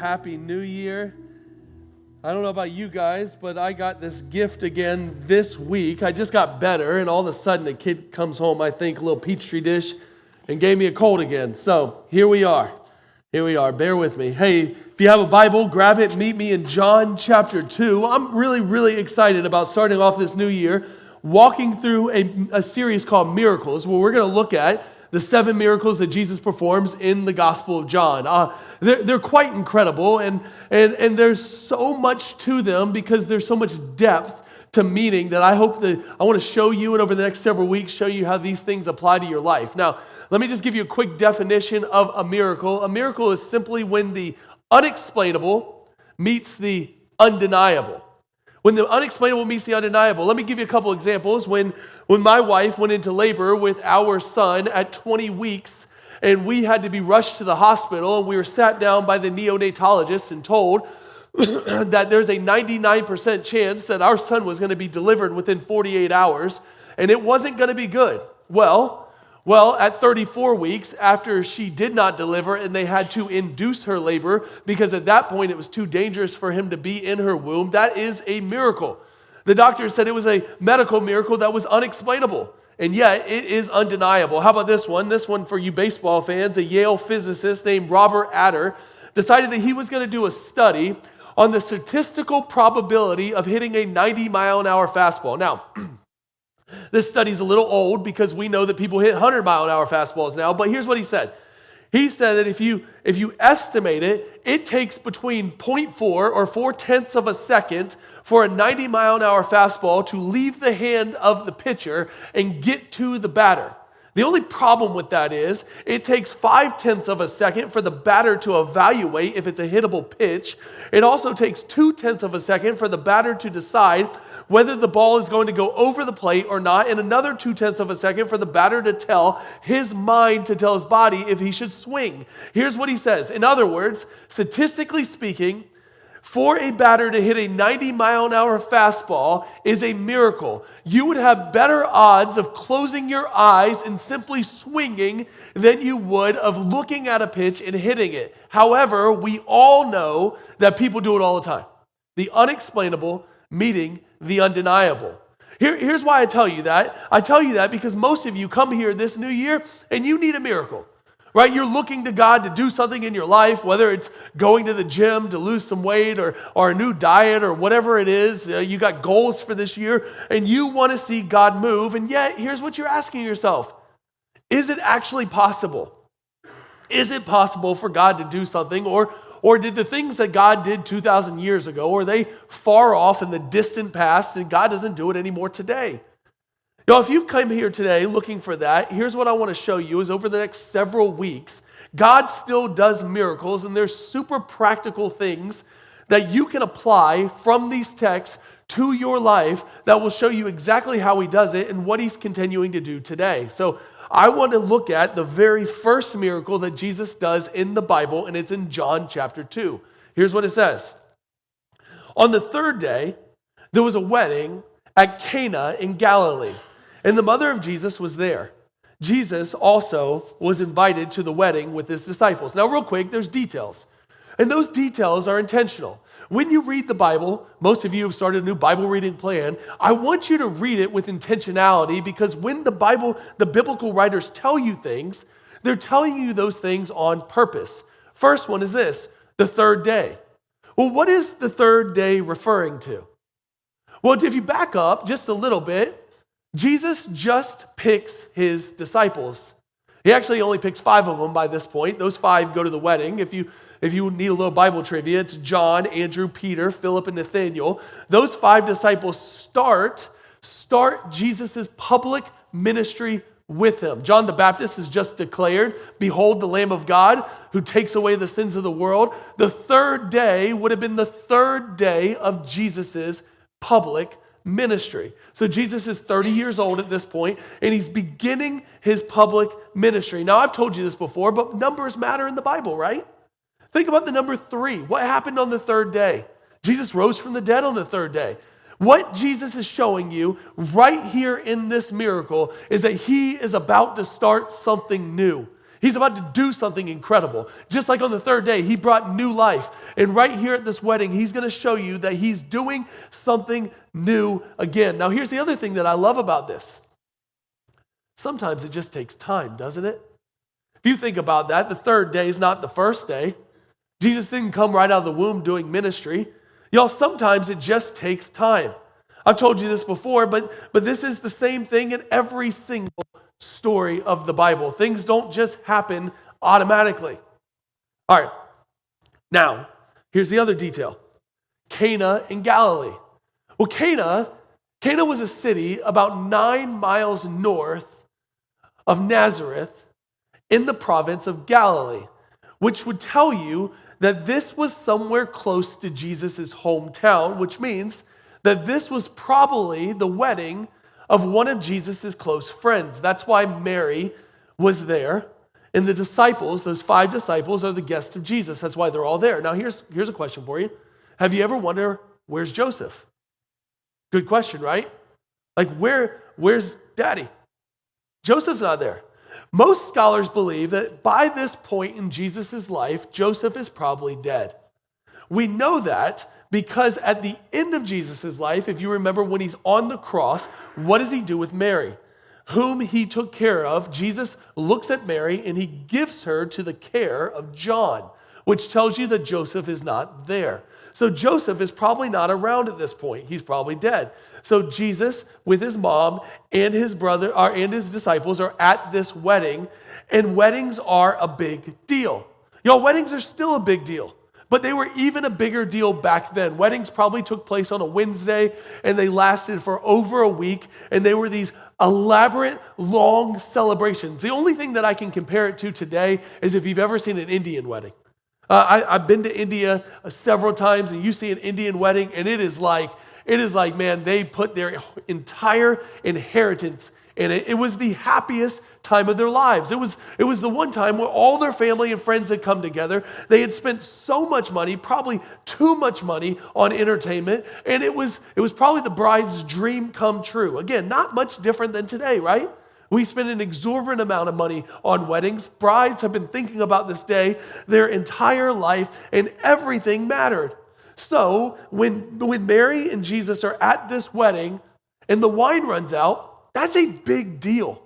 Happy New Year. I don't know about you guys, but I got this gift again this week. I just got better, and all of a sudden a kid comes home, I think, a little Peachtree dish, and gave me a cold again. So here we are. Here we are. Bear with me. Hey, if you have a Bible, grab it. Meet me in John chapter 2. I'm really excited about starting off this new year, walking through a series called Miracles, where we're going to look at the 7 miracles that Jesus performs in the Gospel of John. They're quite incredible, and there's so much to them because there's so much depth to meaning that I hope that I want to show you, and over the next several weeks, show you how these things apply to your life. Now, let me just give you a quick definition of a miracle. A miracle is simply when the unexplainable meets the undeniable. When the unexplainable meets the undeniable. Let me give you a couple examples. When my wife went into labor with our son at 20 weeks, and we had to be rushed to the hospital, and we were sat down by the neonatologist and told that there's a 99% chance that our son was going to be delivered within 48 hours, and it wasn't going to be good. Well, at 34 weeks, after she did not deliver and they had to induce her labor because at that point it was too dangerous for him to be in her womb, that is a miracle. The doctor said it was a medical miracle that was unexplainable, and yet it is undeniable. How about this one? This one for you baseball fans, a Yale physicist named Robert Adler decided that he was going to do a study on the statistical probability of hitting a 90-mile-an-hour fastball. Now, this study's a little old because we know that people hit 100-mile-an-hour fastballs now, but here's what he said. He said that if you estimate it, it takes between 0.4 or 0.4 of a second for a 90-mile-an-hour fastball to leave the hand of the pitcher and get to the batter. The only problem with that is it takes 0.5 of a second for the batter to evaluate if it's a hittable pitch. It also takes 0.2 of a second for the batter to decide whether the ball is going to go over the plate or not, and another 0.2 of a second for the batter to tell his mind, to tell his body if he should swing. Here's what he says. In other words, statistically speaking, for a batter to hit a 90-mile-an-hour fastball is a miracle. You would have better odds of closing your eyes and simply swinging than you would of looking at a pitch and hitting it. However, we all know that people do it all the time. The unexplainable meeting the undeniable. Here's why I tell you that. I tell you that because most of you come here this new year and you need a miracle. Right? You're looking to God to do something in your life, whether it's going to the gym to lose some weight or a new diet or whatever it is. You got goals for this year and you want to see God move. And yet, here's what you're asking yourself. Is it actually possible? Is it possible for God to do something? Or did the things that God did 2,000 years ago, are they far off in the distant past and God doesn't do it anymore today? Now, if you come here today looking for that, here's what I want to show you is over the next several weeks, God still does miracles, and there's super practical things that you can apply from these texts to your life that will show you exactly how he does it and what he's continuing to do today. So I want to look at the very first miracle that Jesus does in the Bible, and it's in John chapter 2. Here's what it says. On the third day, there was a wedding at Cana in Galilee, and the mother of Jesus was there. Jesus also was invited to the wedding with his disciples. Now, real quick, there's details. And those details are intentional. When you read the Bible, most of you have started a new Bible reading plan, I want you to read it with intentionality because when the biblical writers tell you things, they're telling you those things on purpose. First one is this, the third day. Well, what is the third day referring to? Well, if you back up just a little bit, Jesus just picks his disciples. He actually only picks 5 of them by this point. Those 5 go to the wedding. If you need a little Bible trivia, it's John, Andrew, Peter, Philip, and Nathaniel. Those 5 disciples start Jesus' public ministry with him. John the Baptist has just declared, "Behold the Lamb of God who takes away the sins of the world." The third day would have been the third day of Jesus' public ministry. So Jesus is 30 years old at this point, and he's beginning his public ministry. Now, I've told you this before, but numbers matter in the Bible, right? Think about the number 3. What happened on the third day? Jesus rose from the dead on the third day. What Jesus is showing you right here in this miracle is that he is about to start something new. He's about to do something incredible. Just like on the third day, he brought new life. And right here at this wedding, he's going to show you that he's doing something new again. Now, here's the other thing that I love about this. Sometimes it just takes time, doesn't it? If you think about that, the third day is not the first day. Jesus didn't come right out of the womb doing ministry. Y'all, sometimes it just takes time. I've told you this before, but this is the same thing in every single story of the Bible. Things don't just happen automatically. All right, now, here's the other detail. Cana in Galilee. Well, Cana was a city about 9 miles north of Nazareth in the province of Galilee, which would tell you that this was somewhere close to Jesus' hometown, which means that this was probably the wedding of one of Jesus' close friends. That's why Mary was there. And the disciples, those 5 disciples, are the guests of Jesus. That's why they're all there. Now, here's a question for you. Have you ever wondered, where's Joseph? Good question, right? Like, where's Daddy? Joseph's not there. Most scholars believe that by this point in Jesus' life, Joseph is probably dead. We know that because at the end of Jesus' life, if you remember when he's on the cross, what does he do with Mary, whom he took care of? Jesus looks at Mary and he gives her to the care of John, which tells you that Joseph is not there. So Joseph is probably not around at this point. He's probably dead. So Jesus, with his mom and his brother and his disciples, are at this wedding, and weddings are a big deal. Y'all, weddings are still a big deal. But they were even a bigger deal back then. Weddings probably took place on a Wednesday, and they lasted for over a week, and they were these elaborate, long celebrations. The only thing that I can compare it to today is if you've ever seen an Indian wedding. I've been to India several times, and you see an Indian wedding, and it is like, man, they put their entire inheritance in it. It was the happiest time of their lives. It was the one time where all their family and friends had come together. They had spent so much money, probably too much money, on entertainment, and it was probably the bride's dream come true. Again, not much different than today, right? We spend an exorbitant amount of money on weddings. Brides have been thinking about this day their entire life, and everything mattered. So when Mary and Jesus are at this wedding and the wine runs out, that's a big deal.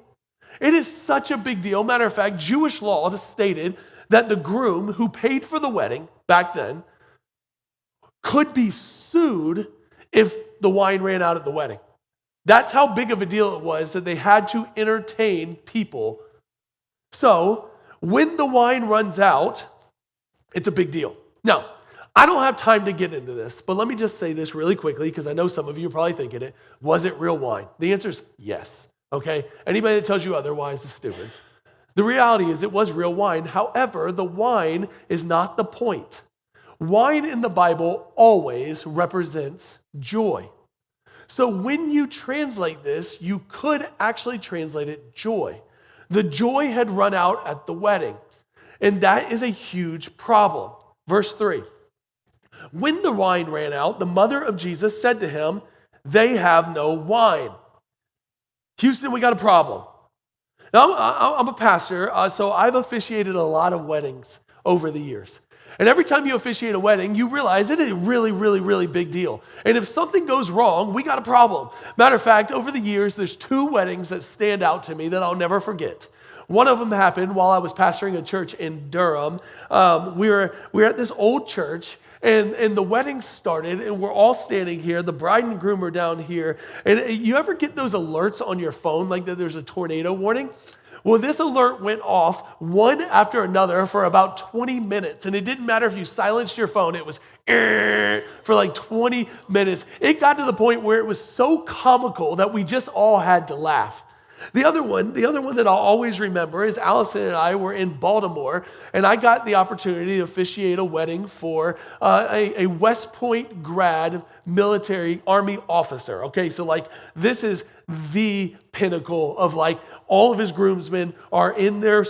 It is such a big deal. Matter of fact, Jewish law stated that the groom who paid for the wedding back then could be sued if the wine ran out at the wedding. That's how big of a deal it was that they had to entertain people. So when the wine runs out, it's a big deal. Now, I don't have time to get into this, but let me just say this really quickly because I know some of you are probably thinking it. Was it real wine? The answer is yes. Okay? Anybody that tells you otherwise is stupid. The reality is it was real wine. However, the wine is not the point. Wine in the Bible always represents joy. So when you translate this, you could actually translate it joy. The joy had run out at the wedding, and that is a huge problem. Verse 3. When the wine ran out, the mother of Jesus said to him, "They have no wine." Houston, we got a problem. Now, I'm a pastor, so I've officiated a lot of weddings over the years. And every time you officiate a wedding, you realize it is a really, really, really big deal. And if something goes wrong, we got a problem. Matter of fact, over the years, there's 2 weddings that stand out to me that I'll never forget. One of them happened while I was pastoring a church in Durham. We were at this old church, and the wedding started, and we're all standing here. The bride and groom are down here. And you ever get those alerts on your phone, like that there's a tornado warning? Well, this alert went off one after another for about 20 minutes. And it didn't matter if you silenced your phone. It was for like 20 minutes. It got to the point where it was so comical that we just all had to laugh. The other one that I'll always remember is Allison and I were in Baltimore, and I got the opportunity to officiate a wedding for a West Point grad military Army officer. Okay, so like this is the pinnacle of like all of his groomsmen are in their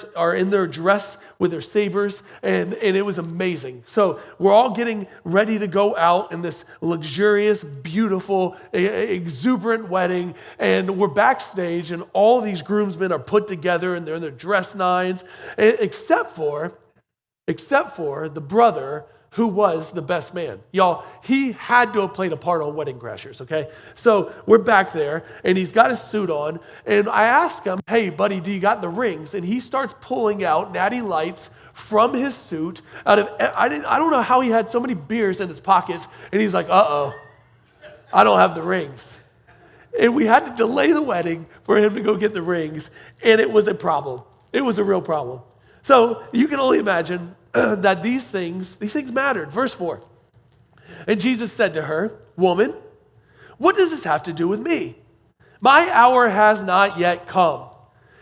dress with their sabers, and it was amazing. So we're all getting ready to go out in this luxurious, beautiful, exuberant wedding, and we're backstage, and all these groomsmen are put together, and they're in their dress nines, except for the brother who was the best man. Y'all, he had to have played a part on Wedding Crashers, okay? So we're back there, and he's got his suit on, and I ask him, hey, buddy, do you got the rings? And he starts pulling out natty lights from his suit. I don't know how he had so many beers in his pockets, and he's like, uh-oh, I don't have the rings. And we had to delay the wedding for him to go get the rings, and it was a problem. It was a real problem. So you can only imagine that these things mattered. Verse 4. And Jesus said to her, woman, what does this have to do with me? My hour has not yet come.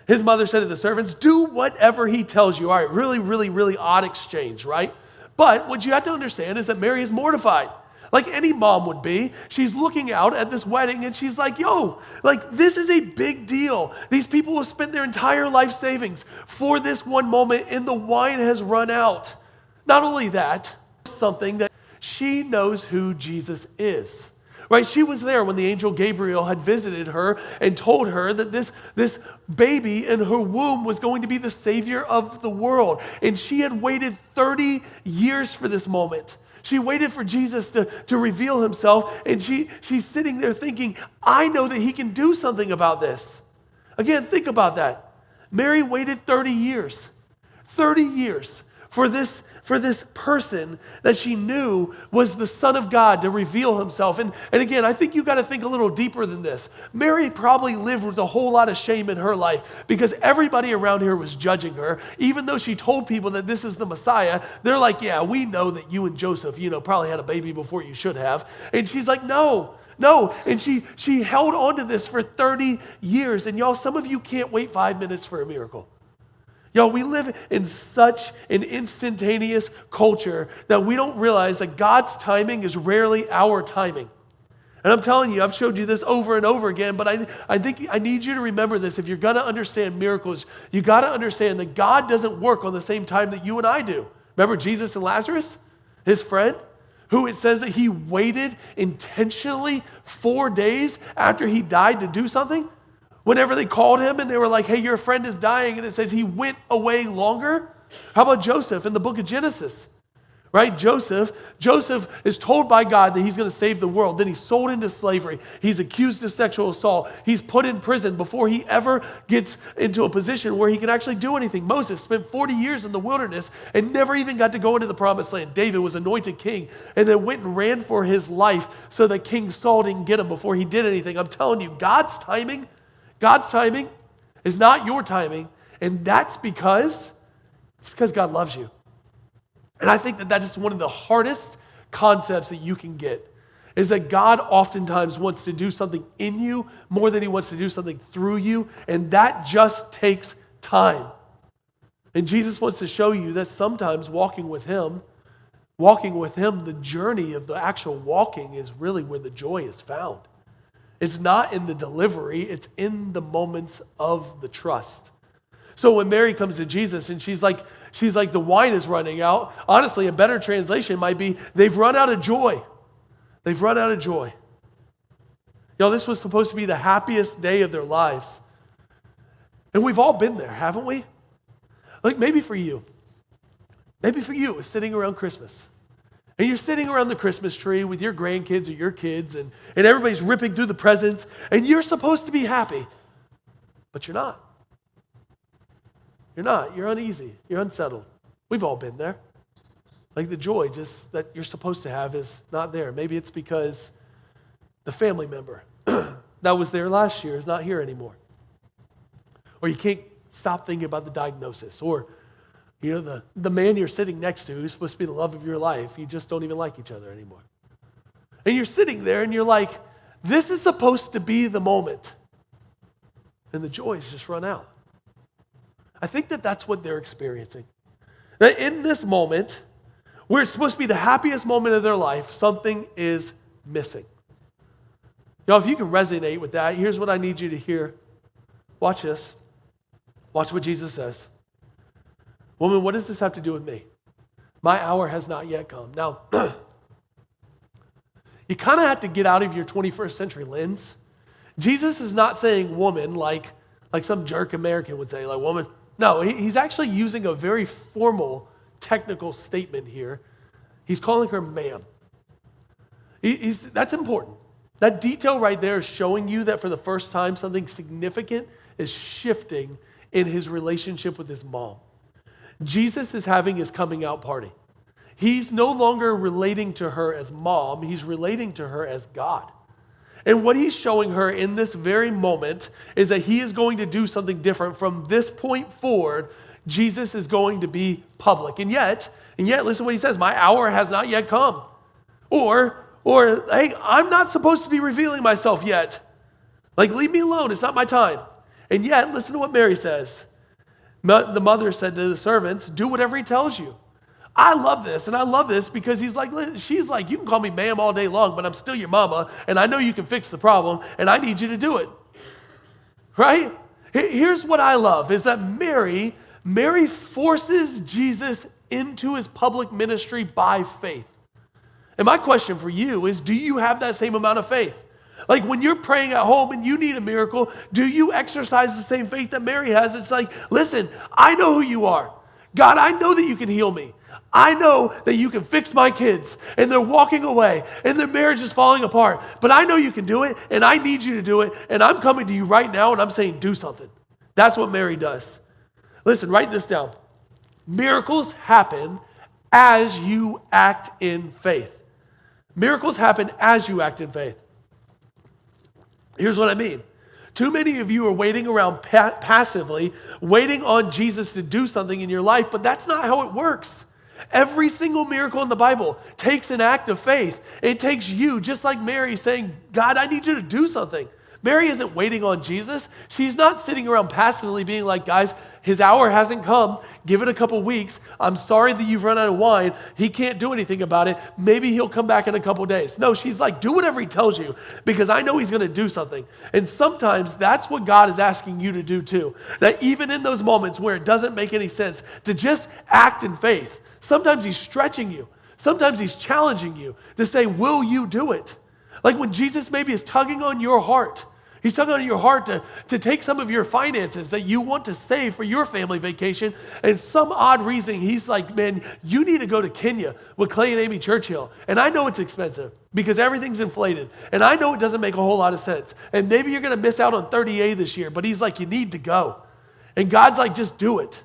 His mother said to the servants, do whatever he tells you. All right, really, really, really odd exchange, right? But what you have to understand is that Mary is mortified. Like any mom would be. She's looking out at this wedding and she's like, yo, like this is a big deal. These people have spent their entire life savings for this one moment and the wine has run out. Not only that, something that she knows who Jesus is. Right? She was there when the angel Gabriel had visited her and told her that this baby in her womb was going to be the savior of the world. And she had waited 30 years for this moment. She waited for Jesus to reveal himself, and she's sitting there thinking, I know that he can do something about this. Again, think about that. Mary waited 30 years. 30 years for this person that she knew was the Son of God to reveal himself. And again, I think you got to think a little deeper than this. Mary probably lived with a whole lot of shame in her life because everybody around here was judging her. Even though she told people that this is the Messiah, they're like, yeah, we know that you and Joseph, probably had a baby before you should have. And she's like, no. And she held on to this for 30 years. And y'all, some of you can't wait 5 minutes for a miracle. Y'all, we live in such an instantaneous culture that we don't realize that God's timing is rarely our timing. And I'm telling you, I've showed you this over and over again, but I think I need you to remember this. If you're going to understand miracles, you got to understand that God doesn't work on the same time that you and I do. Remember Jesus and Lazarus, his friend, who it says that he waited intentionally 4 days after he died to do something? Whenever they called him and they were like, hey, your friend is dying, and it says he went away longer. How about Joseph in the book of Genesis? Right? Joseph is told by God that he's going to save the world. Then he's sold into slavery. He's accused of sexual assault. He's put in prison before he ever gets into a position where he can actually do anything. Moses spent 40 years in the wilderness and never even got to go into the promised land. David was anointed king and then went and ran for his life so that King Saul didn't get him before he did anything. I'm telling you, God's timing is not your timing, and that's because God loves you. And I think that is one of the hardest concepts that you can get, is that God oftentimes wants to do something in you more than he wants to do something through you, and that just takes time. And Jesus wants to show you that sometimes walking with him, the journey of the actual walking is really where the joy is found. It's not in the delivery, it's in the moments of the trust. So when Mary comes to Jesus and she's like, the wine is running out. Honestly, a better translation might be, they've run out of joy. They've run out of joy. This was supposed to be the happiest day of their lives. And we've all been there, haven't we? Like maybe for you, it's sitting around Christmas. And you're sitting around the Christmas tree with your grandkids or your kids, and everybody's ripping through the presents, and you're supposed to be happy, but you're not. You're not. You're uneasy. You're unsettled. We've all been there. Like the joy just that you're supposed to have is not there. Maybe it's because the family member that was there last year is not here anymore. Or you can't stop thinking about the diagnosis, or the man you're sitting next to who's supposed to be the love of your life, you just don't even like each other anymore. And you're sitting there and you're like, this is supposed to be the moment. And the joys just run out. I think that's what they're experiencing. That in this moment, where it's supposed to be the happiest moment of their life, something is missing. If you can resonate with that, here's what I need you to hear. Watch this. Watch what Jesus says. Woman, what does this have to do with me? My hour has not yet come. Now, you kind of have to get out of your 21st century lens. Jesus is not saying woman like some jerk American would say, like woman. No, he's actually using a very formal, technical statement here. He's calling her ma'am. That's important. That detail right there is showing you that for the first time, something significant is shifting in his relationship with his mom. Jesus is having his coming out party. He's no longer relating to her as mom, he's relating to her as God. And what he's showing her in this very moment is that he is going to do something different. From this point forward, Jesus is going to be public. And yet, listen what he says, my hour has not yet come. Or, hey, I'm not supposed to be revealing myself yet. Like, leave me alone, it's not my time. And yet, listen to what Mary says. The mother said to the servants, do whatever he tells you. I love this, and I love this because she's like, you can call me ma'am all day long, but I'm still your mama, and I know you can fix the problem, and I need you to do it. Right? Here's what I love, is that Mary forces Jesus into his public ministry by faith. And my question for you is, do you have that same amount of faith? Like when you're praying at home and you need a miracle, do you exercise the same faith that Mary has? It's like, listen, I know who you are. God, I know that you can heal me. I know that you can fix my kids and they're walking away and their marriage is falling apart. But I know you can do it and I need you to do it. And I'm coming to you right now and I'm saying do something. That's what Mary does. Listen, write this down. Miracles happen as you act in faith. Miracles happen as you act in faith. Here's what I mean. Too many of you are waiting around passively, waiting on Jesus to do something in your life, but that's not how it works. Every single miracle in the Bible takes an act of faith. It takes you, just like Mary, saying, God, I need you to do something. Mary isn't waiting on Jesus. She's not sitting around passively being like, guys, his hour hasn't come. Give it a couple weeks. I'm sorry that you've run out of wine. He can't do anything about it. Maybe he'll come back in a couple days. No, she's like, do whatever he tells you because I know he's going to do something. And sometimes that's what God is asking you to do too. That even in those moments where it doesn't make any sense, to just act in faith. Sometimes he's stretching you. Sometimes he's challenging you to say, will you do it? Like when Jesus maybe is tugging on your heart. He's tugging on your heart to take some of your finances that you want to save for your family vacation. And some odd reason, he's like, man, you need to go to Kenya with Clay and Amy Churchill. And I know it's expensive because everything's inflated. And I know it doesn't make a whole lot of sense. And maybe you're going to miss out on 30A this year. But he's like, you need to go. And God's like, just do it.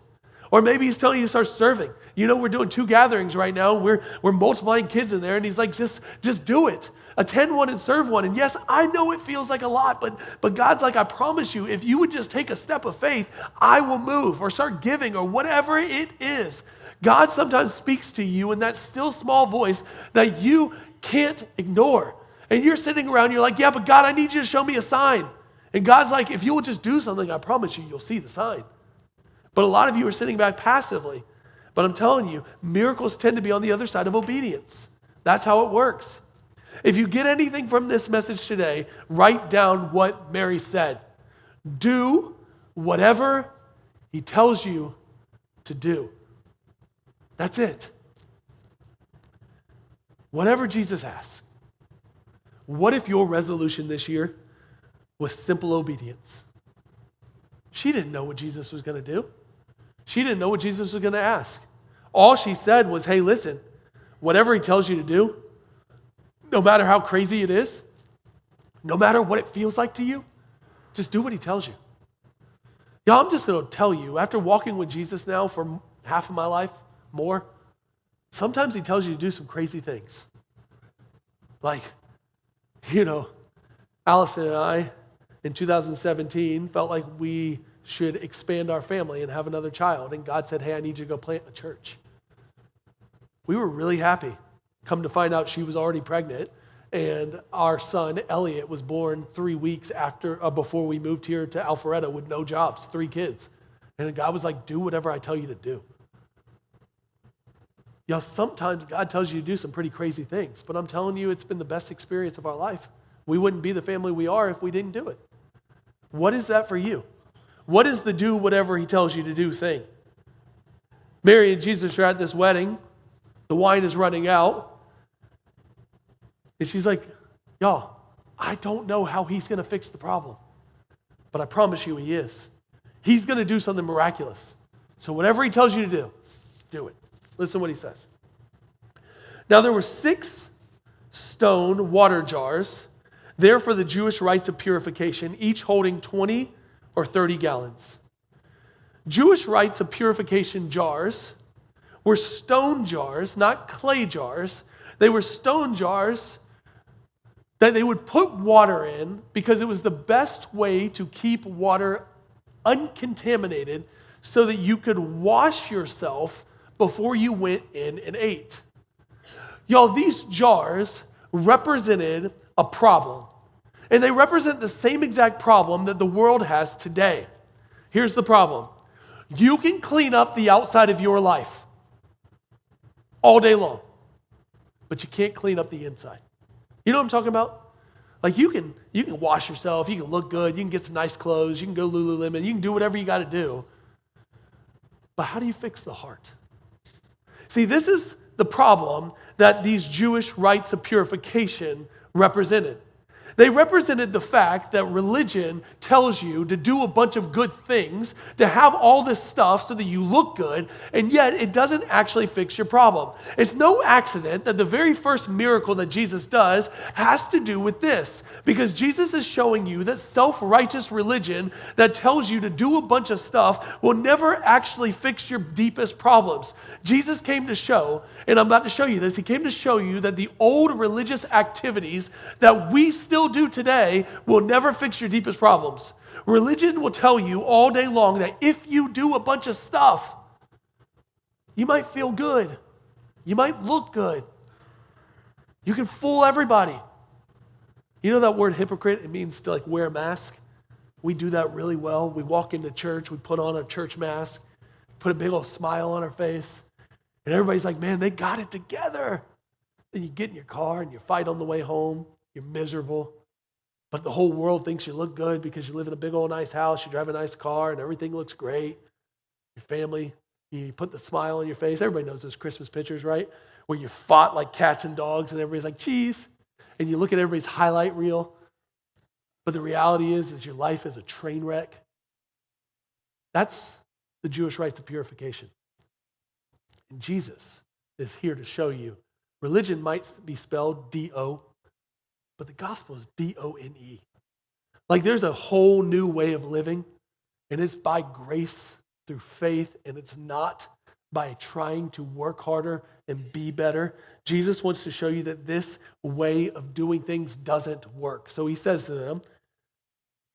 Or maybe he's telling you to start serving. You know, we're doing 2 gatherings right now. We're multiplying kids in there. And he's like, just do it. Attend one and serve one. And yes, I know it feels like a lot, but God's like, I promise you, if you would just take a step of faith, I will move or start giving or whatever it is. God sometimes speaks to you in that still small voice that you can't ignore. And you're sitting around, you're like, yeah, but God, I need you to show me a sign. And God's like, if you will just do something, I promise you, you'll see the sign. But a lot of you are sitting back passively. But I'm telling you, miracles tend to be on the other side of obedience. That's how it works. If you get anything from this message today, write down what Mary said. Do whatever he tells you to do. That's it. Whatever Jesus asks. What if your resolution this year was simple obedience? She didn't know what Jesus was going to do. She didn't know what Jesus was going to ask. All she said was, hey, listen, whatever he tells you to do, no matter how crazy it is, no matter what it feels like to you, just do what he tells you. Y'all, I'm just going to tell you, after walking with Jesus now for half of my life, more, sometimes he tells you to do some crazy things. Like, Allison and I, in 2017, felt like we should expand our family and have another child. And God said, hey, I need you to go plant a church. We were really happy. Come to find out she was already pregnant, and our son, Elliot, was born 3 weeks before we moved here to Alpharetta with no jobs, 3 kids. And God was like, do whatever I tell you to do. Sometimes God tells you to do some pretty crazy things, but I'm telling you, it's been the best experience of our life. We wouldn't be the family we are if we didn't do it. What is that for you? What is the do whatever he tells you to do thing? Mary and Jesus are at this wedding. The wine is running out. And she's like, y'all, I don't know how he's going to fix the problem. But I promise you he is. He's going to do something miraculous. So whatever he tells you to do it. Listen to what he says. Now there were 6 stone water jars there for the Jewish rites of purification, each holding 20 or 30 gallons. Jewish rites of purification jars were stone jars, not clay jars. They were stone jars that they would put water in because it was the best way to keep water uncontaminated so that you could wash yourself before you went in and ate. Y'all, these jars represented a problem. And they represent the same exact problem that the world has today. Here's the problem. You can clean up the outside of your life all day long, but you can't clean up the inside. You know what I'm talking about? Like you can wash yourself, you can look good, you can get some nice clothes, you can go Lululemon, you can do whatever you got to do. But how do you fix the heart? See, this is the problem that these Jewish rites of purification represented. They represented the fact that religion tells you to do a bunch of good things, to have all this stuff so that you look good, and yet it doesn't actually fix your problem. It's no accident that the very first miracle that Jesus does has to do with this, because Jesus is showing you that self-righteous religion that tells you to do a bunch of stuff will never actually fix your deepest problems. Jesus came to show, and I'm about to show you this, he came to show you that the old religious activities that we still do today will never fix your deepest problems. Religion will tell you all day long that if you do a bunch of stuff, you might feel good. You might look good. You can fool everybody. You know that word hypocrite? It means to like wear a mask. We do that really well. We walk into church, we put on a church mask, put a big old smile on our face, and everybody's like, man, they got it together. Then you get in your car and you fight on the way home. You're miserable. But the whole world thinks you look good because you live in a big old nice house, you drive a nice car, and everything looks great. Your family, you put the smile on your face. Everybody knows those Christmas pictures, right? Where you fought like cats and dogs, and everybody's like, cheese. And you look at everybody's highlight reel. But the reality is your life is a train wreck. That's the Jewish rites of purification. And Jesus is here to show you. Religion might be spelled D-O, but the gospel is D-O-N-E. Like there's a whole new way of living, and it's by grace through faith, and it's not by trying to work harder and be better. Jesus wants to show you that this way of doing things doesn't work. So he says to them,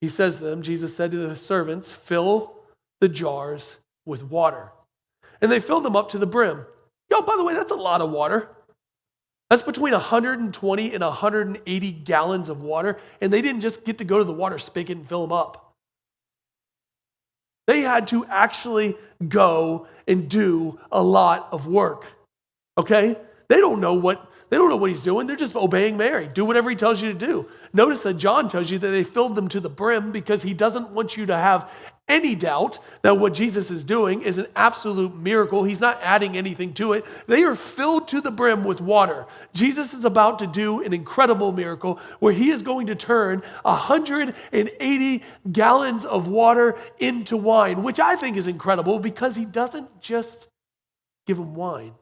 Jesus said to the servants, fill the jars with water. And they filled them up to the brim. Yo, by the way, that's a lot of water. That's between 120 and 180 gallons of water. And they didn't just get to go to the water spigot and fill them up. They had to actually go and do a lot of work. Okay? They don't know what he's doing. They're just obeying Mary. Do whatever he tells you to do. Notice that John tells you that they filled them to the brim because he doesn't want you to have any doubt that what Jesus is doing is an absolute miracle. He's not adding anything to it. They are filled to the brim with water. Jesus is about to do an incredible miracle where he is going to turn 180 gallons of water into wine, which I think is incredible because he doesn't just give them wine.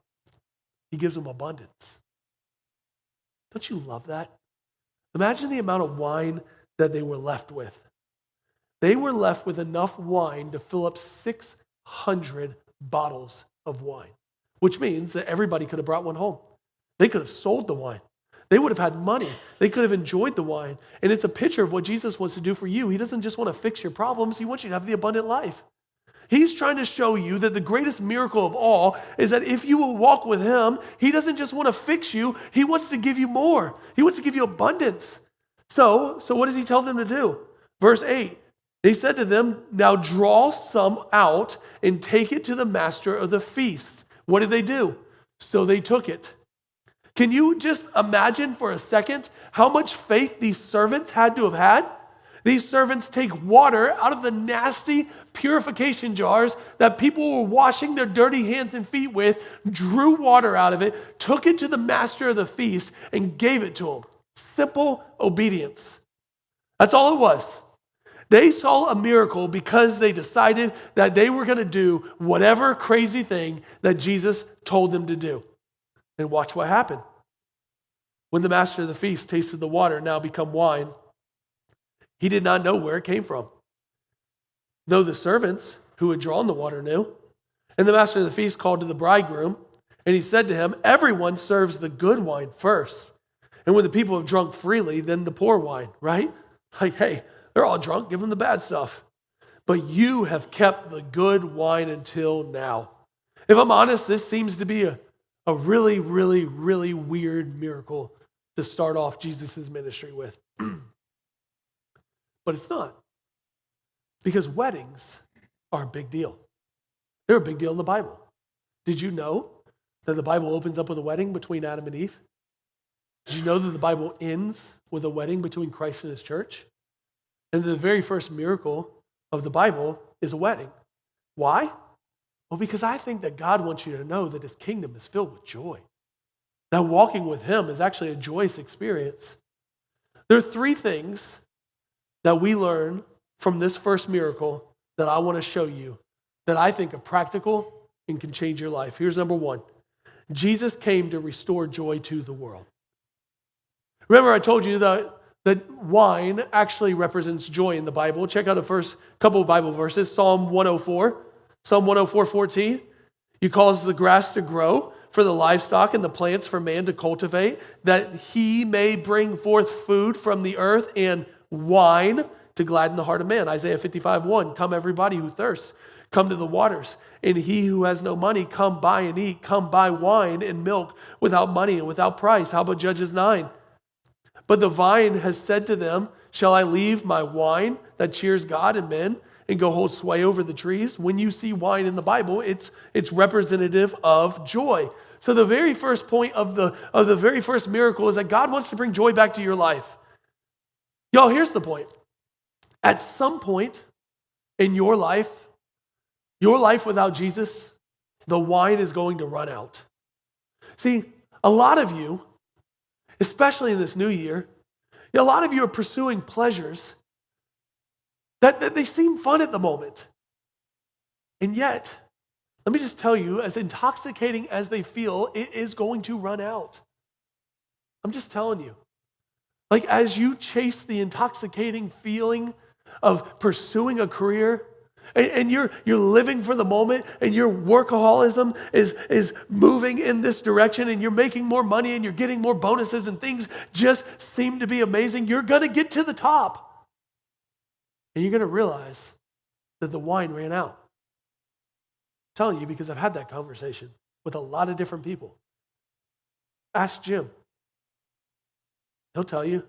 He gives them abundance. Don't you love that? Imagine the amount of wine that they were left with. They were left with enough wine to fill up 600 bottles of wine, which means that everybody could have brought one home. They could have sold the wine. They would have had money. They could have enjoyed the wine. And it's a picture of what Jesus wants to do for you. He doesn't just want to fix your problems. He wants you to have the abundant life. He's trying to show you that the greatest miracle of all is that if you will walk with him, he doesn't just want to fix you. He wants to give you more. He wants to give you abundance. So what does he tell them to do? Verse 8, he said to them, now draw some out and take it to the master of the feast. What did they do? So they took it. Can you just imagine for a second how much faith these servants had to have had? These servants take water out of the nasty purification jars that people were washing their dirty hands and feet with, drew water out of it, took it to the master of the feast, and gave it to him. Simple obedience. That's all it was. They saw a miracle because they decided that they were going to do whatever crazy thing that Jesus told them to do. And watch what happened. When the master of the feast tasted the water now become wine, he did not know where it came from, though the servants who had drawn the water knew. And the master of the feast called to the bridegroom, and he said to him, everyone serves the good wine first. And when the people have drunk freely, then the poor wine, right? Like, hey, they're all drunk, give them the bad stuff. But you have kept the good wine until now. If I'm honest, this seems to be a really, really, really weird miracle to start off Jesus' ministry with. But it's not. Because weddings are a big deal. They're a big deal in the Bible. Did you know that the Bible opens up with a wedding between Adam and Eve? Did you know that the Bible ends with a wedding between Christ and his church? And the very first miracle of the Bible is a wedding. Why? Well, because I think that God wants you to know that his kingdom is filled with joy. That walking with him is actually a joyous experience. There are three things that we learn from this first miracle that I want to show you that I think are practical and can change your life. Here's number one. Jesus came to restore joy to the world. Remember I told you that wine actually represents joy in the Bible. Check out the first couple of Bible verses. Psalm 104, 14. You cause the grass to grow for the livestock and the plants for man to cultivate, that he may bring forth food from the earth and wine to gladden the heart of man. Isaiah 55:1. Come everybody who thirsts, come to the waters. And he who has no money, come buy and eat. Come buy wine and milk without money and without price. How about Judges 9? But the vine has said to them, shall I leave my wine that cheers God and men and go hold sway over the trees? When you see wine in the Bible, it's representative of joy. So the very first point of the very first miracle is that God wants to bring joy back to your life. Y'all, here's the point. At some point in your life without Jesus, the wine is going to run out. See, a lot of you, especially in this new year, a lot of you are pursuing pleasures that they seem fun at the moment. And yet, let me just tell you, as intoxicating as they feel, it is going to run out. I'm just telling you. Like as you chase the intoxicating feeling of pursuing a career, and you're living for the moment, and your workaholism is moving in this direction, and you're making more money, and you're getting more bonuses, and things just seem to be amazing, you're going to get to the top. And you're going to realize that the wine ran out. I'm telling you because I've had that conversation with a lot of different people. Ask Jim. He'll tell you.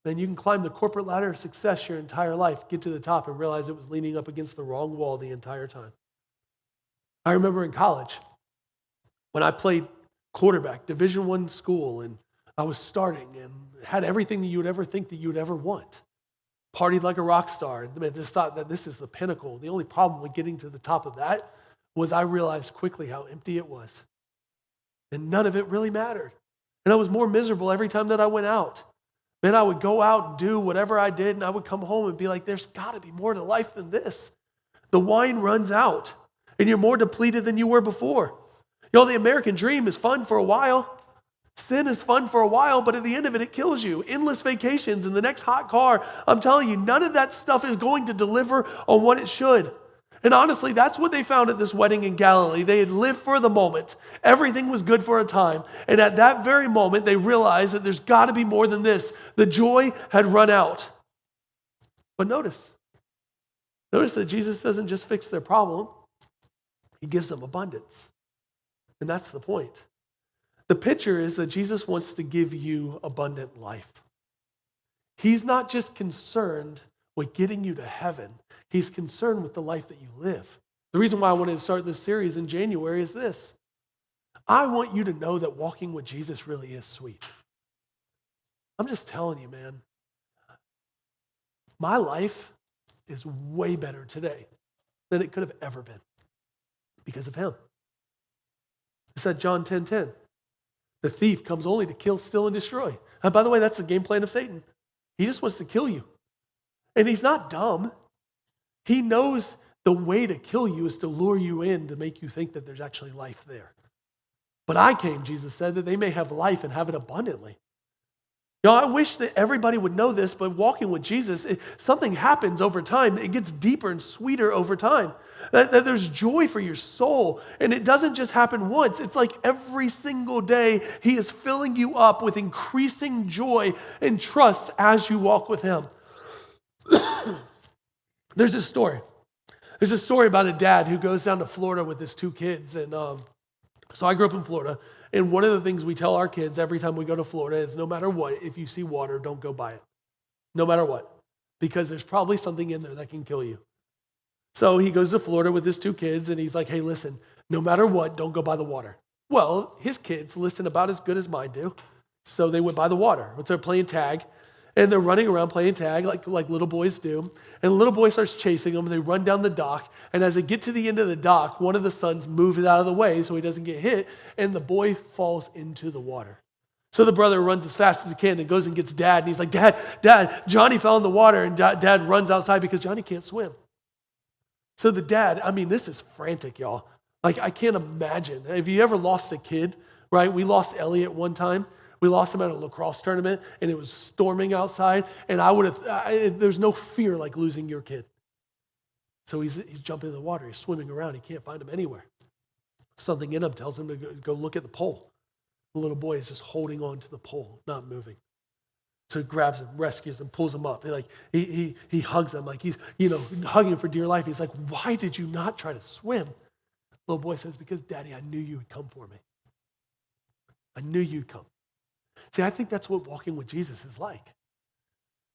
Then you can climb the corporate ladder of success your entire life, get to the top, and realize it was leaning up against the wrong wall the entire time. I remember in college when I played quarterback, Division I school, and I was starting and had everything that you would ever think that you would ever want. Partied like a rock star. And just thought that this is the pinnacle. The only problem with getting to the top of that was I realized quickly how empty it was. And none of it really mattered. And I was more miserable every time that I went out. Then I would go out and do whatever I did, and I would come home and be like, there's got to be more to life than this. The wine runs out, and you're more depleted than you were before. You know, the American dream is fun for a while. Sin is fun for a while, but at the end of it, it kills you. Endless vacations and the next hot car. I'm telling you, none of that stuff is going to deliver on what it should. And honestly, that's what they found at this wedding in Galilee. They had lived for the moment. Everything was good for a time. And at that very moment, they realized that there's got to be more than this. The joy had run out. But notice that Jesus doesn't just fix their problem. He gives them abundance. And that's the point. The picture is that Jesus wants to give you abundant life. He's not just concerned with getting you to heaven. He's concerned with the life that you live. The reason why I wanted to start this series in January is this. I want you to know that walking with Jesus really is sweet. I'm just telling you, man. My life is way better today than it could have ever been because of him. It said John 10:10. The thief comes only to kill, steal, and destroy. And by the way, that's the game plan of Satan. He just wants to kill you. And he's not dumb. He knows the way to kill you is to lure you in to make you think that there's actually life there. But I came, Jesus said, that they may have life and have it abundantly. I wish that everybody would know this, but walking with Jesus, something happens over time. It gets deeper and sweeter over time. That there's joy for your soul. And it doesn't just happen once. It's like every single day, he is filling you up with increasing joy and trust as you walk with him. There's a story. There's a story about a dad who goes down to Florida with his two kids. And so I grew up in Florida. And one of the things we tell our kids every time we go to Florida is no matter what, if you see water, don't go by it. No matter what. Because there's probably something in there that can kill you. So he goes to Florida with his two kids and he's like, hey, listen, no matter what, don't go by the water. Well, his kids listen about as good as mine do. So they went by the water. They're playing tag. And they're running around playing tag like little boys do. And the little boy starts chasing them, and they run down the dock. And as they get to the end of the dock, one of the sons moves out of the way so he doesn't get hit, and the boy falls into the water. So the brother runs as fast as he can and goes and gets dad. And he's like, Dad, Johnny fell in the water. And dad runs outside because Johnny can't swim. So the dad, this is frantic, y'all. Like, I can't imagine. Have you ever lost a kid, right? We lost Elliot one time. We lost him at a lacrosse tournament, and it was storming outside, and there's no fear like losing your kid. So he's jumping in the water. He's swimming around. He can't find him anywhere. Something in him tells him to go look at the pole. The little boy is just holding on to the pole, not moving. So he grabs him, rescues him, pulls him up. He hugs him like he's hugging him for dear life. He's like, why did you not try to swim? Little boy says, because Daddy, I knew you would come for me. I knew you'd come. See, I think that's what walking with Jesus is like.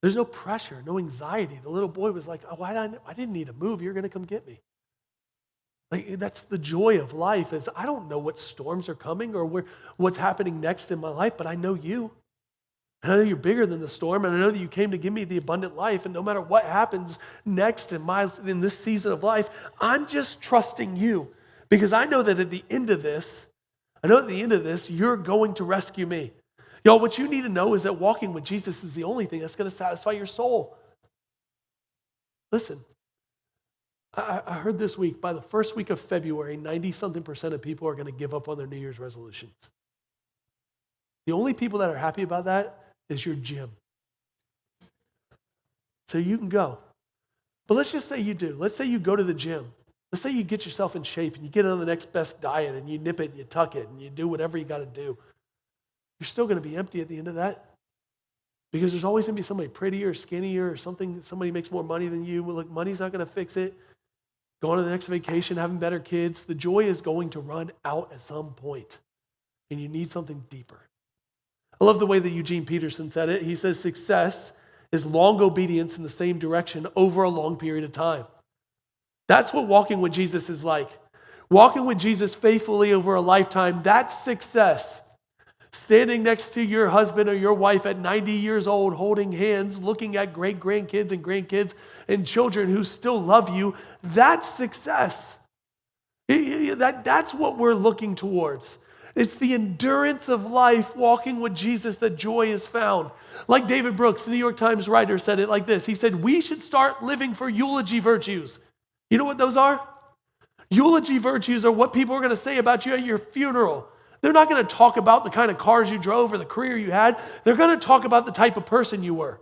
There's no pressure, no anxiety. The little boy was like, I didn't need to move. You're going to come get me. Like, that's the joy of life is I don't know what storms are coming or what's happening next in my life, but I know you. And I know you're bigger than the storm, and I know that you came to give me the abundant life, and no matter what happens next in this season of life, I'm just trusting you because I know that at the end of this, you're going to rescue me. Y'all, what you need to know is that walking with Jesus is the only thing that's going to satisfy your soul. Listen, I heard this week, by the first week of February, 90-something% of people are going to give up on their New Year's resolutions. The only people that are happy about that is your gym. So you can go. But let's just say you do. Let's say you go to the gym. Let's say you get yourself in shape and you get on the next best diet and you nip it and you tuck it and you do whatever you got to do. You're still going to be empty at the end of that because there's always going to be somebody prettier or skinnier or somebody makes more money than you. Well, look, money's not going to fix it. Going to the next vacation, having better kids. The joy is going to run out at some point, and you need something deeper. I love the way that Eugene Peterson said it. He says success is long obedience in the same direction over a long period of time. That's what walking with Jesus is like. Walking with Jesus faithfully over a lifetime, that's success. Standing next to your husband or your wife at 90 years old, holding hands, looking at great-grandkids and grandkids and children who still love you, that's success. That's what we're looking towards. It's the endurance of life walking with Jesus that joy is found. Like David Brooks, the New York Times writer, said it like this. He said, we should start living for eulogy virtues. You know what those are? Eulogy virtues are what people are going to say about you at your funeral. They're not going to talk about the kind of cars you drove or the career you had. They're going to talk about the type of person you were.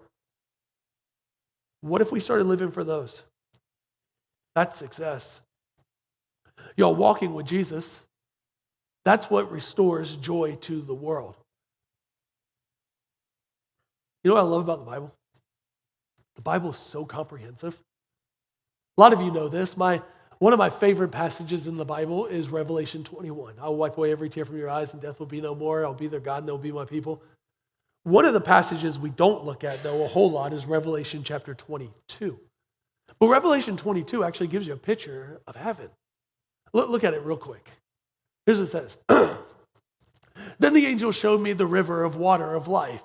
What if we started living for those? That's success. Y'all, walking with Jesus, that's what restores joy to the world. You know what I love about the Bible? The Bible is so comprehensive. A lot of you know this. One of my favorite passages in the Bible is Revelation 21. I will wipe away every tear from your eyes, and death will be no more. I'll be their God, and they'll be my people. One of the passages we don't look at, though, a whole lot is Revelation chapter 22. But Revelation 22 actually gives you a picture of heaven. Look at it real quick. Here's what it says. Then the angel showed me the river of water of life,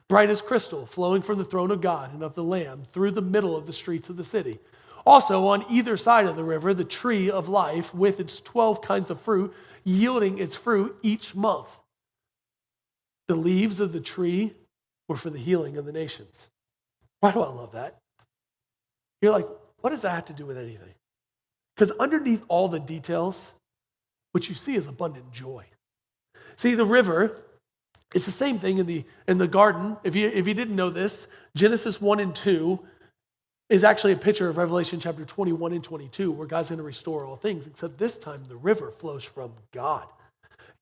bright as crystal, flowing from the throne of God and of the Lamb through the middle of the streets of the city. Also, on either side of the river, the tree of life with its 12 kinds of fruit, yielding its fruit each month. The leaves of the tree were for the healing of the nations. Why do I love that? You're like, what does that have to do with anything? Because underneath all the details, what you see is abundant joy. See, the river, it's the same thing in the garden. If you didn't know this, Genesis 1 and 2 is actually a picture of Revelation chapter 21 and 22, where God's going to restore all things, except this time the river flows from God.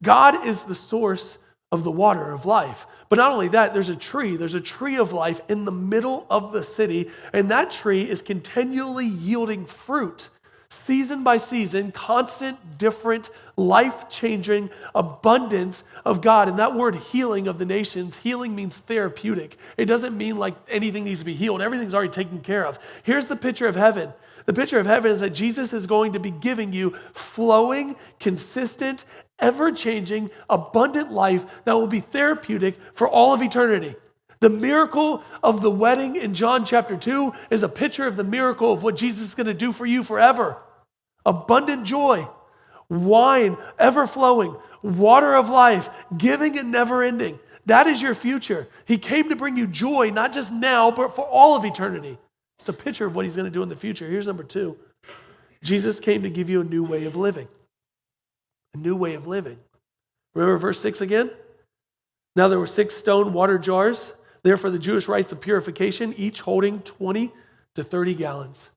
God is the source of the water of life. But not only that, there's a tree of life in the middle of the city, and that tree is continually yielding fruit. Season by season, constant, different, life-changing abundance of God. And that word healing of the nations, healing means therapeutic. It doesn't mean like anything needs to be healed. Everything's already taken care of. Here's the picture of heaven. The picture of heaven is that Jesus is going to be giving you flowing, consistent, ever-changing, abundant life that will be therapeutic for all of eternity. The miracle of the wedding in John chapter 2 is a picture of the miracle of what Jesus is going to do for you forever. Abundant joy, wine ever flowing, water of life, giving and never ending. That is your future. He came to bring you joy, not just now, but for all of eternity. It's a picture of what he's going to do in the future. Here's number 2. Jesus came to give you a new way of living. A new way of living. Remember verse 6 again? Now there were 6 stone water jars, there for the Jewish rites of purification, each holding 20 to 30 gallons.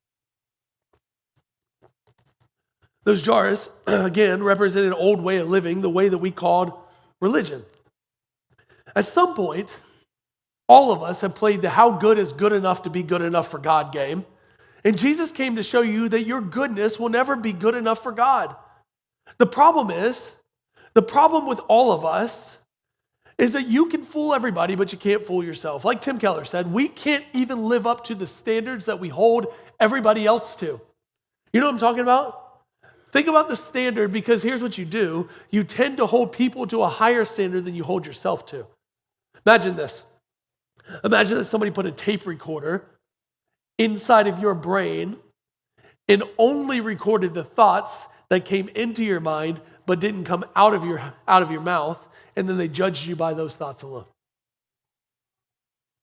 Those jars, again, represented an old way of living, the way that we called religion. At some point, all of us have played the how good is good enough to be good enough for God game. And Jesus came to show you that your goodness will never be good enough for God. The problem with all of us is that you can fool everybody, but you can't fool yourself. Like Tim Keller said, we can't even live up to the standards that we hold everybody else to. You know what I'm talking about? Think about the standard, because here's what you do. You tend to hold people to a higher standard than you hold yourself to. Imagine this. Imagine that somebody put a tape recorder inside of your brain and only recorded the thoughts that came into your mind but didn't come out of your mouth, and then they judged you by those thoughts alone.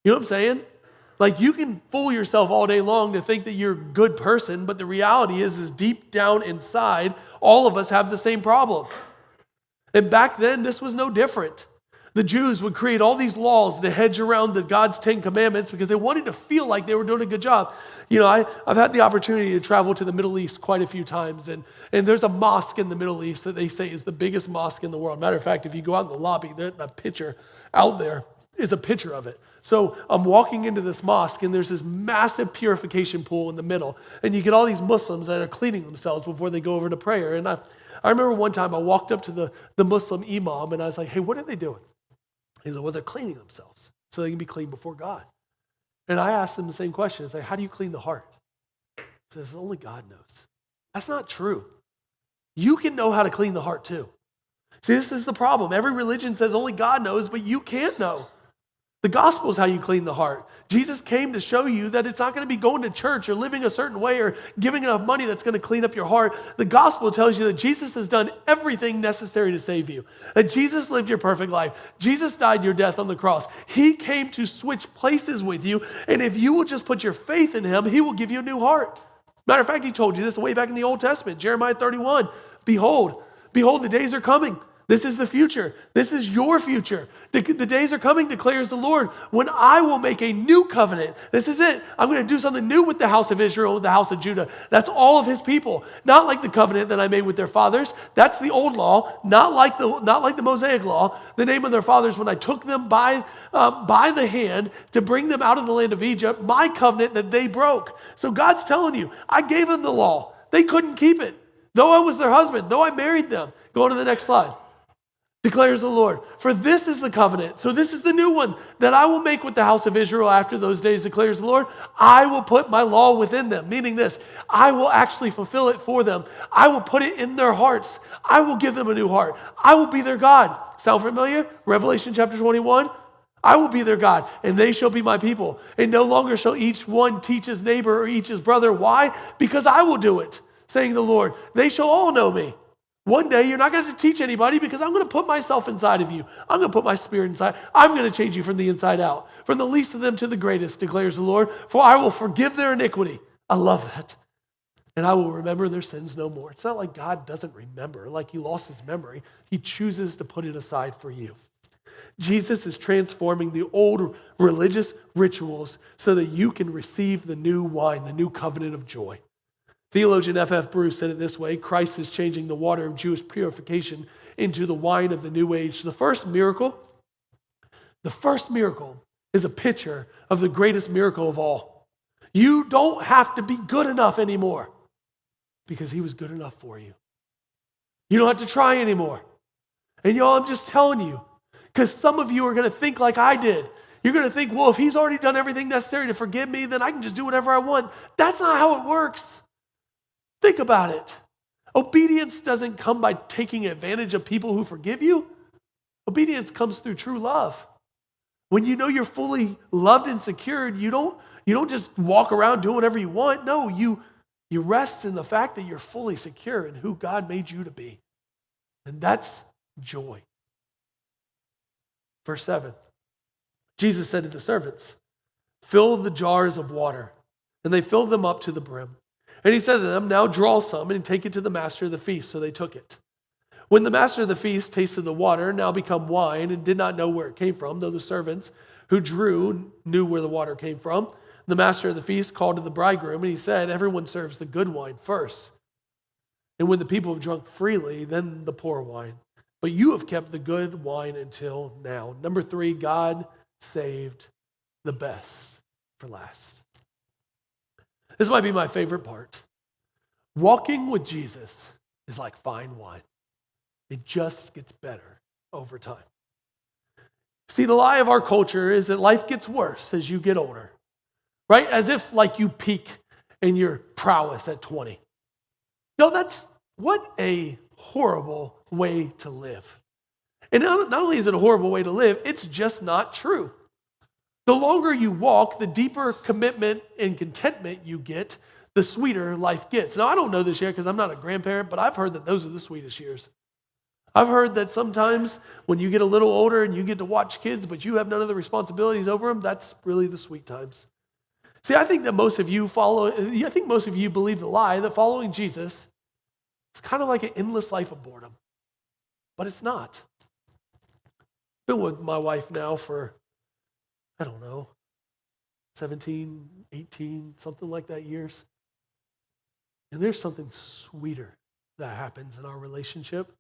You know what I'm saying? Like, you can fool yourself all day long to think that you're a good person, but the reality is deep down inside, all of us have the same problem. And back then, this was no different. The Jews would create all these laws to hedge around God's 10 commandments because they wanted to feel like they were doing a good job. You know, I've had the opportunity to travel to the Middle East quite a few times, and there's a mosque in the Middle East that they say is the biggest mosque in the world. Matter of fact, if you go out in the lobby, the picture out there is a picture of it. So I'm walking into this mosque, and there's this massive purification pool in the middle, and you get all these Muslims that are cleaning themselves before they go over to prayer. And I remember one time I walked up to the Muslim imam, and I was like, hey, what are they doing? He said, well, they're cleaning themselves so they can be clean before God. And I asked him the same question. I said, how do you clean the heart? He says, only God knows. That's not true. You can know how to clean the heart too. See, this is the problem. Every religion says only God knows, but you can't know. The gospel is how you clean the heart. Jesus came to show you that it's not going to be going to church or living a certain way or giving enough money that's going to clean up your heart. The gospel tells you that Jesus has done everything necessary to save you. That Jesus lived your perfect life. Jesus died your death on the cross. He came to switch places with you, and if you will just put your faith in him, he will give you a new heart. Matter of fact, he told you this way back in the Old Testament, Jeremiah 31. Behold, the days are coming. This is the future. This is your future. The days are coming, declares the Lord, when I will make a new covenant. This is it. I'm going to do something new with the house of Israel, with the house of Judah. That's all of his people. Not like the covenant that I made with their fathers. That's the old law. Not like the Mosaic law. The name of their fathers when I took them by the hand to bring them out of the land of Egypt. My covenant that they broke. So God's telling you, I gave them the law. They couldn't keep it. Though I was their husband, though I married them. Go on to the next slide. Declares the Lord, for this is the covenant. So this is the new one that I will make with the house of Israel after those days, declares the Lord. I will put my law within them, meaning this, I will actually fulfill it for them. I will put it in their hearts. I will give them a new heart. I will be their God. Sound familiar? Revelation chapter 21. I will be their God, and they shall be my people. And no longer shall each one teach his neighbor or each his brother. Why? Because I will do it, saying the Lord. They shall all know me. One day you're not going to teach anybody because I'm going to put myself inside of you. I'm going to put my spirit inside. I'm going to change you from the inside out. From the least of them to the greatest, declares the Lord. For I will forgive their iniquity. I love that. And I will remember their sins no more. It's not like God doesn't remember, like he lost his memory. He chooses to put it aside for you. Jesus is transforming the old religious rituals so that you can receive the new wine, the new covenant of joy. Theologian F.F. Bruce said it this way: Christ is changing the water of Jewish purification into the wine of the new age. The first miracle is a picture of the greatest miracle of all. You don't have to be good enough anymore because he was good enough for you. You don't have to try anymore. And y'all, I'm just telling you, because some of you are going to think like I did. You're going to think, well, if he's already done everything necessary to forgive me, then I can just do whatever I want. That's not how it works. Think about it. Obedience doesn't come by taking advantage of people who forgive you. Obedience comes through true love. When you know you're fully loved and secured, you don't just walk around doing whatever you want. No, you rest in the fact that you're fully secure in who God made you to be. And that's joy. Verse 7, Jesus said to the servants, fill the jars of water. And they filled them up to the brim. And he said to them, now draw some and take it to the master of the feast. So they took it. When the master of the feast tasted the water, now become wine, and did not know where it came from, though the servants who drew knew where the water came from, the master of the feast called to the bridegroom, and he said, everyone serves the good wine first. And when the people have drunk freely, then the poor wine. But you have kept the good wine until now. Number 3, God saved the best for last. This might be my favorite part. Walking with Jesus is like fine wine. It just gets better over time. See, the lie of our culture is that life gets worse as you get older, right? As if like you peak in your prowess at 20. That's what a horrible way to live. And not only is it a horrible way to live, it's just not true. The longer you walk, the deeper commitment and contentment you get, the sweeter life gets. Now, I don't know this yet because I'm not a grandparent, but I've heard that those are the sweetest years. I've heard that sometimes when you get a little older and you get to watch kids, but you have none of the responsibilities over them, that's really the sweet times. See, I think most of you believe the lie that following Jesus is kind of like an endless life of boredom. But it's not. I've been with my wife now for, 17, 18, something like that years. And there's something sweeter that happens in our relationship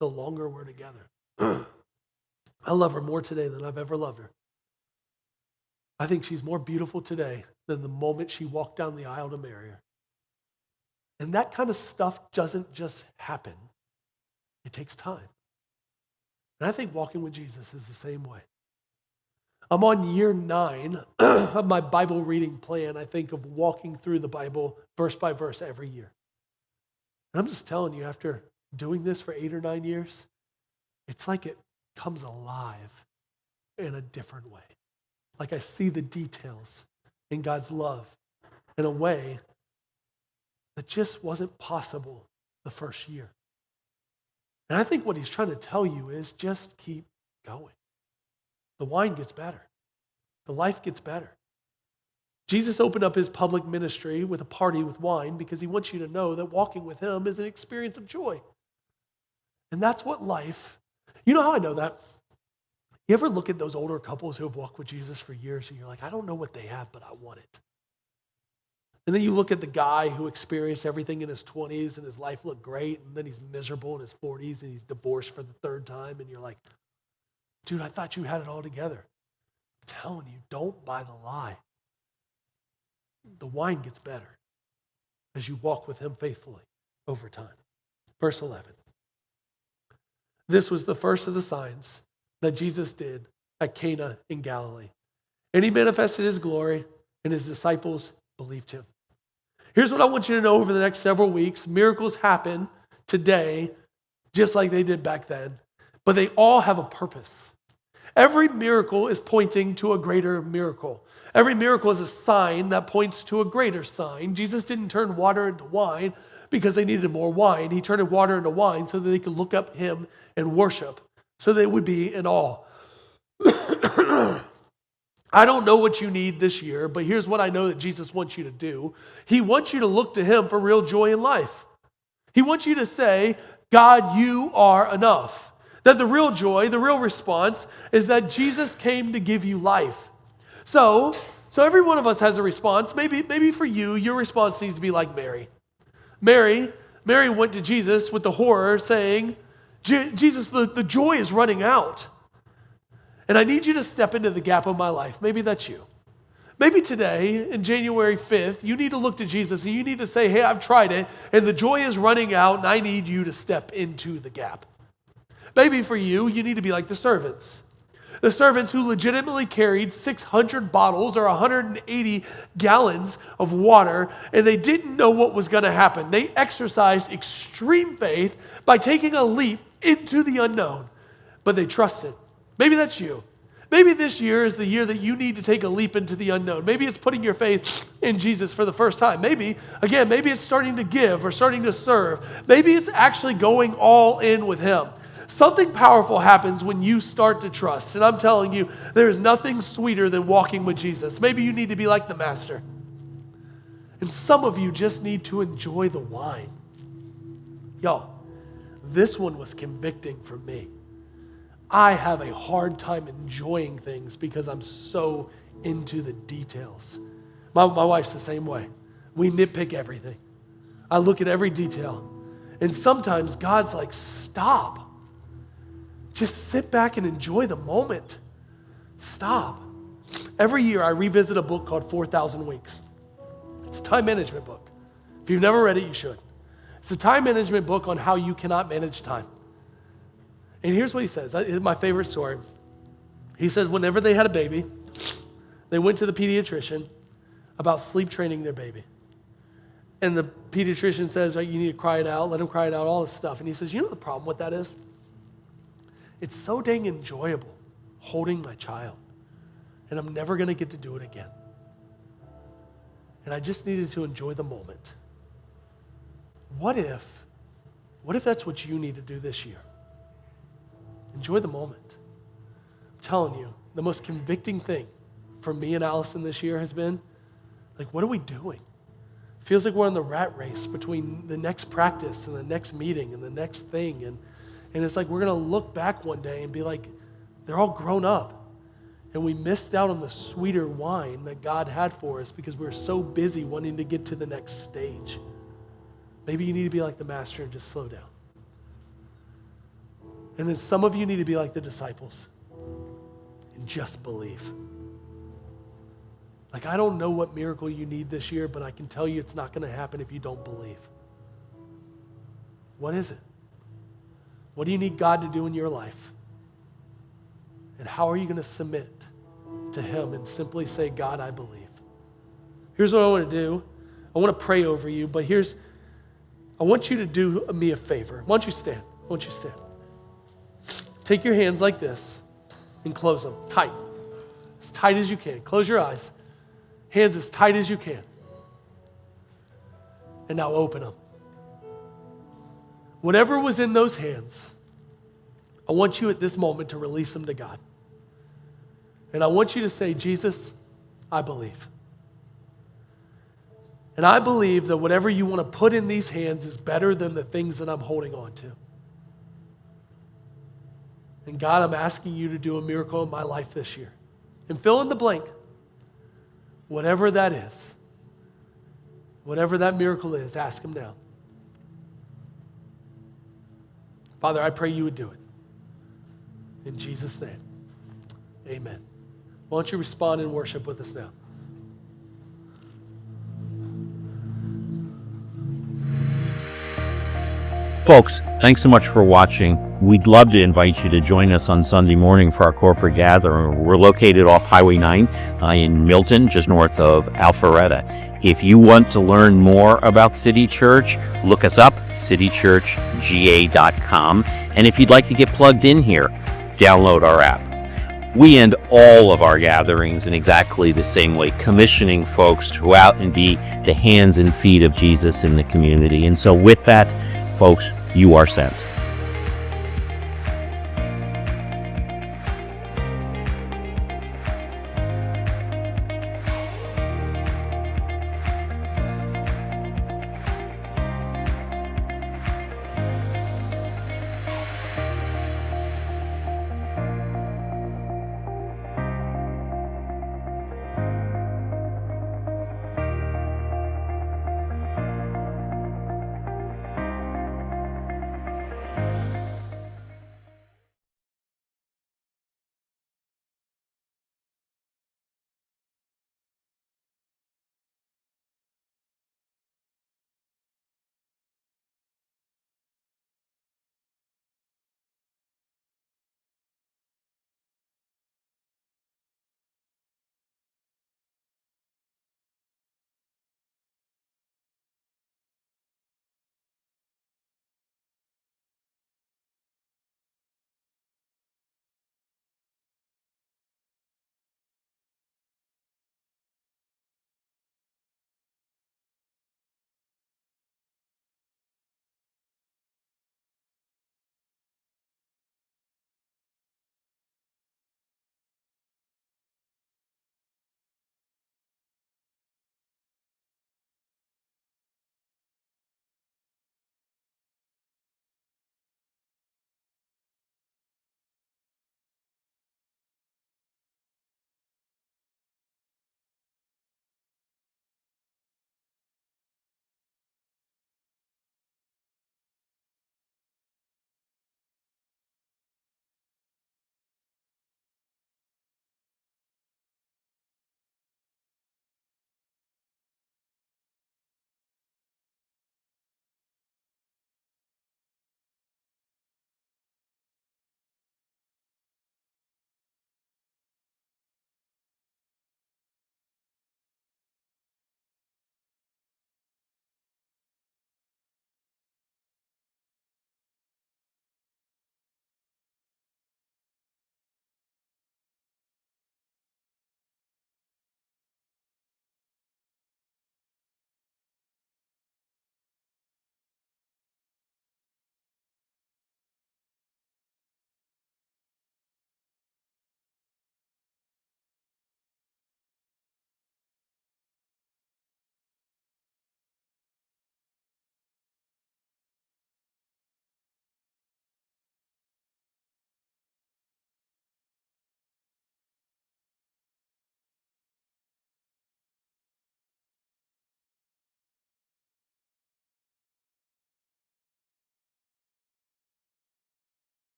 the longer we're together. I love her more today than I've ever loved her. I think she's more beautiful today than the moment she walked down the aisle to marry her. And that kind of stuff doesn't just happen. It takes time. And I think walking with Jesus is the same way. I'm on year 9 of my Bible reading plan. I think of walking through the Bible verse by verse every year. And I'm just telling you, after doing this for 8 or 9 years, it's like it comes alive in a different way. Like I see the details in God's love in a way that just wasn't possible the first year. And I think what he's trying to tell you is just keep going. The wine gets better. The life gets better. Jesus opened up his public ministry with a party with wine because he wants you to know that walking with him is an experience of joy. And that's what life, you know how I know that? You ever look at those older couples who have walked with Jesus for years and you're like, I don't know what they have, but I want it. And then you look at the guy who experienced everything in his 20s and his life looked great, and then he's miserable in his 40s and he's divorced for the 3rd time, and you're like, dude, I thought you had it all together. I'm telling you, don't buy the lie. The wine gets better as you walk with him faithfully over time. Verse 11. This was the first of the signs that Jesus did at Cana in Galilee. And he manifested his glory, and his disciples believed him. Here's what I want you to know over the next several weeks. Miracles happen today just like they did back then, but they all have a purpose. Every miracle is pointing to a greater miracle. Every miracle is a sign that points to a greater sign. Jesus didn't turn water into wine because they needed more wine. He turned water into wine so that they could look up him and worship, so they would be in awe. I don't know what you need this year, but here's what I know that Jesus wants you to do. He wants you to look to him for real joy in life. He wants you to say, God, you are enough. That the real joy, the real response is that Jesus came to give you life. So every one of us has a response. Maybe for you, your response needs to be like Mary. Mary went to Jesus with the horror saying, Jesus, the joy is running out. And I need you to step into the gap of my life. Maybe that's you. Maybe today, in January 5th, you need to look to Jesus and you need to say, hey, I've tried it, and the joy is running out, and I need you to step into the gap. Maybe for you, you need to be like the servants. The servants who legitimately carried 600 bottles or 180 gallons of water, and they didn't know what was going to happen. They exercised extreme faith by taking a leap into the unknown, but they trusted. Maybe that's you. Maybe this year is the year that you need to take a leap into the unknown. Maybe it's putting your faith in Jesus for the first time. Maybe it's starting to give or starting to serve. Maybe it's actually going all in with him. Something powerful happens when you start to trust. And I'm telling you, there is nothing sweeter than walking with Jesus. Maybe you need to be like the master. And some of you just need to enjoy the wine. Y'all, this one was convicting for me. I have a hard time enjoying things because I'm so into the details. My wife's the same way. We nitpick everything. I look at every detail. And sometimes God's like, stop. Just sit back and enjoy the moment. Stop. Every year I revisit a book called 4,000 Weeks. It's a time management book. If you've never read it, you should. It's a time management book on how you cannot manage time. And here's what he says. It's my favorite story. He says whenever they had a baby, they went to the pediatrician about sleep training their baby. And the pediatrician says, you need to cry it out, let him cry it out, all this stuff. And he says, you know the problem with that is? It's so dang enjoyable holding my child. And I'm never going to get to do it again. And I just needed to enjoy the moment. What if that's what you need to do this year? Enjoy the moment. I'm telling you, the most convicting thing for me and Allison this year has been, like, what are we doing? It feels like we're in the rat race between the next practice and the next meeting and the next thing. And it's like we're going to look back one day and be like, they're all grown up. And we missed out on the sweeter wine that God had for us because we were so busy wanting to get to the next stage. Maybe you need to be like the master and just slow down. And then some of you need to be like the disciples and just believe. Like, I don't know what miracle you need this year, but I can tell you it's not going to happen if you don't believe. What is it? What do you need God to do in your life? And how are you going to submit to him and simply say, God, I believe? Here's what I want to do. I want to pray over you, but I want you to do me a favor. Why don't you stand? Why don't you stand? Take your hands like this and close them tight. As tight as you can. Close your eyes. Hands as tight as you can. And now open them. Whatever was in those hands, I want you at this moment to release them to God. And I want you to say, Jesus, I believe. And I believe that whatever you want to put in these hands is better than the things that I'm holding on to. And God, I'm asking you to do a miracle in my life this year. And fill in the blank. Whatever that is. Whatever that miracle is, ask him now. Father, I pray you would do it. In Jesus' name, amen. Why don't you respond in worship with us now? Folks, thanks so much for watching. We'd love to invite you to join us on Sunday morning for our corporate gathering. We're located off Highway 9 in Milton, just north of Alpharetta. If you want to learn more about City Church, look us up, citychurchga.com. And if you'd like to get plugged in here, download our app. We end all of our gatherings in exactly the same way, commissioning folks to go out and be the hands and feet of Jesus in the community. And so with that, folks, you are sent.